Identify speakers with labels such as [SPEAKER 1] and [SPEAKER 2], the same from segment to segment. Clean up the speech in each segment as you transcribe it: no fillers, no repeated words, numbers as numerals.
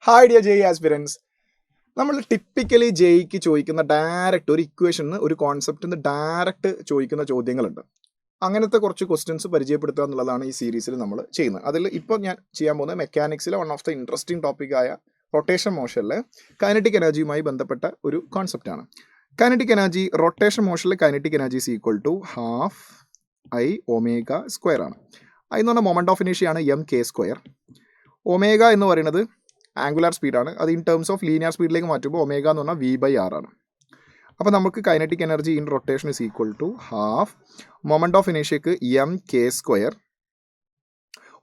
[SPEAKER 1] Hi dear JEE aspirants. നമ്മൾ typically ജെഇക്ക് ചോദിക്കുന്ന direct ഒരു ഇക്വേഷന് ഒരു കോൺസെപ്റ്റിന് ഡയറക്റ്റ് ചോദിക്കുന്ന ചോദ്യങ്ങളുണ്ട്. അങ്ങനത്തെ കുറച്ച് ക്വസ്റ്റ്യൻസ് പരിചയപ്പെടുത്തുക എന്നുള്ളതാണ് ഈ സീരീസിൽ നമ്മൾ ചെയ്യുന്നത്. അതിൽ ഇപ്പോൾ ഞാൻ ചെയ്യാൻ പോകുന്നത് മെക്കാനിക്സിലെ വൺ ഓഫ് ദ ഇൻട്രസ്റ്റിംഗ് ടോപ്പിക്കായ റൊട്ടേഷൻ മോഷനിലെ കൈനറ്റിക് എനർജിയുമായി ബന്ധപ്പെട്ട ഒരു കോൺസെപ്റ്റാണ്. കൈനറ്റിക് എനർജി റൊട്ടേഷൻ മോഷനിൽ kinetic energy is equal to half I omega square ആണ്. ഐ എന്ന് പറഞ്ഞാൽ മൊമെന്റ് ഓഫ് ഇനേഷ്യ ആണ് എം കെ സ്ക്വയർ. ഒമേഗ എന്ന് പറയുന്നത് ആംഗുലാർ സ്പീഡാണ്. അത് ഇൻ ടേംസ് ഓഫ് ലീനിയർ സ്പീഡിലേക്ക് മാറ്റുമ്പോൾ ഒമേഗ എന്ന് പറഞ്ഞാൽ V/R ആണ്. അപ്പോൾ നമുക്ക് kinetic energy in rotation is equal to half moment of ഇനേഷ്യക്ക് M K square,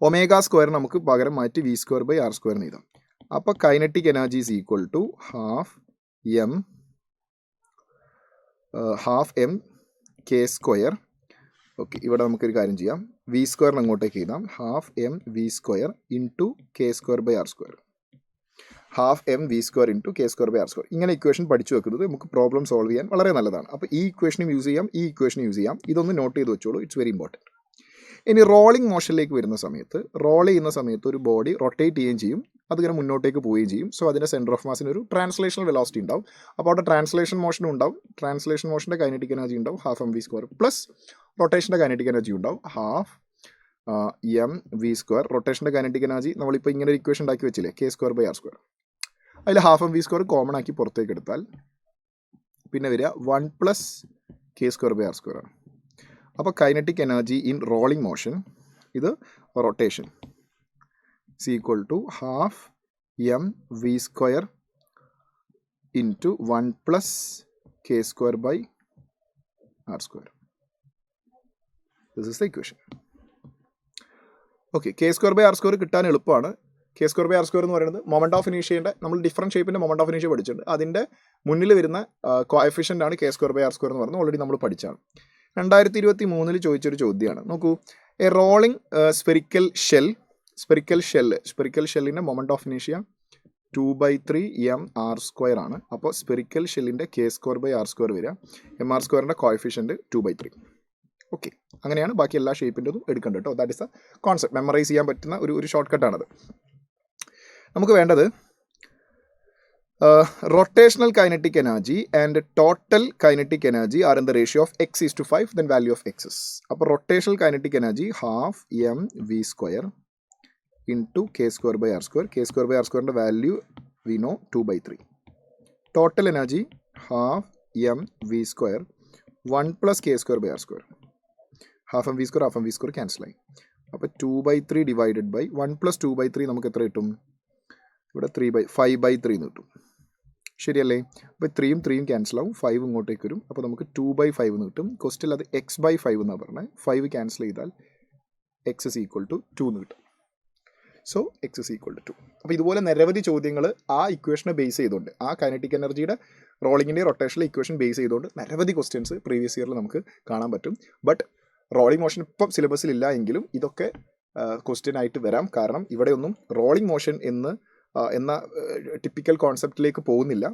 [SPEAKER 1] omega square നമുക്ക് പകരം മാറ്റി V²/R² എന്ന് എഴുതാം. അപ്പോൾ kinetic energy is equal to half M K square. Okay, ഇവിടെ നമുക്കൊരു കാര്യം ചെയ്യാം, V² അങ്ങോട്ടേക്ക് എഴുതാം. Half M V² into K²/R². Half M V² into K²/R². ഇങ്ങനെ ഇക്വേഷൻ പഠിച്ചു വെക്കുന്നത് നമുക്ക് പ്രോബ്ലം സോൾവ് ചെയ്യാൻ വളരെ നല്ലതാണ്. അപ്പോൾ ഈ ഇക്വേഷനും യൂസ് ചെയ്യാം, ഈ ഇക്വേഷനും യൂസ് ചെയ്യാം. ഇതൊന്ന് നോട്ട് ചെയ്ത് വെച്ചോളൂ, ഇറ്റ്സ് വെരി ഇമ്പോർട്ടൻറ്റ്. ഇനി റോളിംഗ് മോഷനിലേക്ക് വരുന്ന സമയത്ത്, റോൾ ചെയ്യുന്ന സമയത്ത് ഒരു ബോഡി റൊട്ടേറ്റ് ചെയ്യുകയും ചെയ്യും, അതിങ്ങനെ മുന്നോട്ടേക്ക് പോവുകയും ചെയ്യും. സോ അതിൻ്റെ സെൻറ്റർ ഓഫ് മാസിന് ഒരു ട്രാൻസ്ലേഷണൽ വെലോസിറ്റി ഉണ്ടാവും. അപ്പോൾ അവിടെ ട്രാൻസ്ലേഷൻ മോഷനും ഉണ്ടാവും. ട്രാൻസ്ലേഷൻ മോഷൻ്റെ കൈനറ്റിക് എനർജി ഉണ്ടാവും ഹാഫ് എം V² പ്ലസ് റൊട്ടേഷൻ്റെ കൈനറ്റിക് എനർജി ഉണ്ടാവും ഹാഫ് എം V². റൊട്ടേഷൻ്റെ കൈനറ്റിക് എനർജി നമ്മളിപ്പോൾ ഇങ്ങനെ ഒരു ഇക്വേഷൻ ഉണ്ടാക്കി വെച്ചില്ലേ, K²/R². അതിൽ ഹാഫ് എം V² കോമൺ ആക്കി പുറത്തേക്ക് എടുത്താൽ പിന്നെ വരിക 1 പ്ലസ് K²/R² ആണ്. അപ്പോൾ kinetic energy in rolling motion, ഇത് rotation, is equal to half m V² into 1 plus K²/R². This is the equation. Okay, K²/R² കിട്ടാൻ എളുപ്പമാണ്. K²/R² എന്ന് പറയുന്നത് മൊമെന്റ് ഓഫ് ഇനീഷ്യയുടെ, നമ്മൾ ഡിഫറൻറ്റ് ഷേപ്പിൻ്റെ മൊമെന്റ് ഓഫ് ഇനീഷ്യ പഠിച്ചിട്ടുണ്ട്. അതിൻ്റെ മുന്നിൽ വരുന്ന കോഎഫിഷ്യൻ്റ് ആണ് K²/R² എന്ന് പറയുന്നത്. ഓൾറെഡി നമ്മൾ പഠിച്ചാണ്. 2023 ചോദിച്ചൊരു ചോദ്യമാണ്. നോക്കൂ, എ റോളിംഗ് സ്പെറിക്കൽ ഷെല്ലിൻ്റെ മൊമെന്റ് ഓഫ് ഇനീഷ്യ 2/3 mr² ആണ്. അപ്പോൾ സ്പെറിക്കൽ ഷെല്ലിൻ്റെ K²/R² വരിക, mr²ൻ്റെ കോഎഫിഷ്യൻ്റ് 2/3. ഓക്കെ, അങ്ങനെയാണ് ബാക്കി എല്ലാ ഷേപ്പിൻ്റെതും എടുക്കേണ്ടത് കേട്ടോ. That is a concept, memorise ചെയ്യാൻ പറ്റുന്ന ഒരു ഷോർട്ട് കട്ടാണത്. നമുക്ക് വേണ്ടത് rotational kinetic energy and total kinetic energy are in the ratio of x:5, then value of x. അപ്പോൾ rotational kinetic energy half M V² into K²/R². K²/R²ൻ്റെ value we know 2/3. Total energy half M V² 1 plus K²/R². Half M V² ക്യാൻസലായി. അപ്പോൾ 2/3 divided by 1 plus 2/3 നമുക്ക് എത്ര കിട്ടും? ഇവിടെ 5/3 എന്ന് കിട്ടും. ശരിയല്ലേ? അപ്പോൾ 3 ക്യാൻസലാവും, 5 ഇങ്ങോട്ടേക്ക് വരും. അപ്പോൾ നമുക്ക് 2/5 എന്ന് കിട്ടും. ക്വസ്റ്റിൽ അത് x/5 എന്നാണ് പറഞ്ഞത്. 5 ക്യാൻസൽ ചെയ്താൽ x is equal to 2 എന്ന് കിട്ടും. So x is equal to 2. അപ്പോൾ ഇതുപോലെ നിരവധി ചോദ്യങ്ങൾ ആ ഇക്വേഷനെ ബേസ് ചെയ്തുകൊണ്ട്, ആ കൈനറ്റിക് എനർജിയുടെ റോളിങ്ങിൻ്റെ റൊട്ടേഷനിലെ ഇക്വേഷൻ ബേസ് ചെയ്തുകൊണ്ട് നിരവധി ക്വസ്റ്റ്യൻസ് പ്രീവിയസ് ഇയറിൽ നമുക്ക് കാണാൻ പറ്റും. ബട്ട് റോളിംഗ് മോഷൻ ഇപ്പം സിലബസിൽ ഇല്ല എങ്കിലും ഇതൊക്കെ ക്വസ്റ്റ്യൻ ആയിട്ട് വരാം. കാരണം ഇവിടെയൊന്നും റോളിംഗ് മോഷൻ എന്ന ടിപ്പിക്കൽ കോൺസെപ്റ്റിലേക്ക് പോകുന്നില്ല.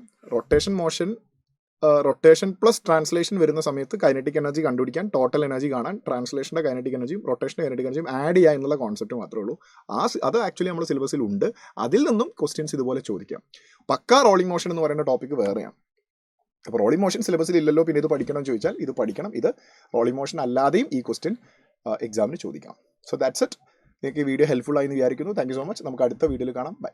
[SPEAKER 1] റൊട്ടേഷൻ പ്ലസ് ട്രാൻസ്ലേഷൻ വരുന്ന സമയത്ത് കൈനറ്റിക് എനർജി കണ്ടുപിടിക്കാൻ, ടോട്ടൽ എനർജി കാണാൻ, ട്രാൻസ്ലേഷൻ്റെ കൈനറ്റിക് എനർജിയും റൊട്ടേഷൻ്റെ കൈനറ്റിക് എനർജിയും ആഡ് ചെയ്യുക എന്നുള്ള കോൺസെപ്റ്റ് മാത്രമേ ഉള്ളൂ. അത് ആക്ച്വലി നമ്മുടെ സിലബസിൽ ഉണ്ട്. അതിൽ നിന്നും ക്വസ്റ്റ്യൻസ് ഇതുപോലെ ചോദിക്കാം. പക്കാ റോളിംഗ് മോഷൻ എന്ന് പറയുന്ന ടോപ്പിക്ക് വേറെയാണ്. അപ്പോൾ റോളിംഗ് മോഷൻ സിലബസിൽ ഇല്ലല്ലോ, പിന്നെ ഇത് പഠിക്കണം എന്ന് ചോദിച്ചാൽ ഇത് പഠിക്കണം. ഇത് റോളിംഗ് മോഷൻ അല്ലാതെയും ഈ ക്വസ്റ്റ്യൻ എക്സാമിന് ചോദിക്കാം. So that's it. നിങ്ങൾക്ക് ഈ വീഡിയോ ഹെൽപ്ഫുൾ ആയി എന്ന് വിചാരിക്കുന്നു. Thank you so much. നമുക്ക് അടുത്ത വീഡിയോയിൽ കാണാം. ബൈ.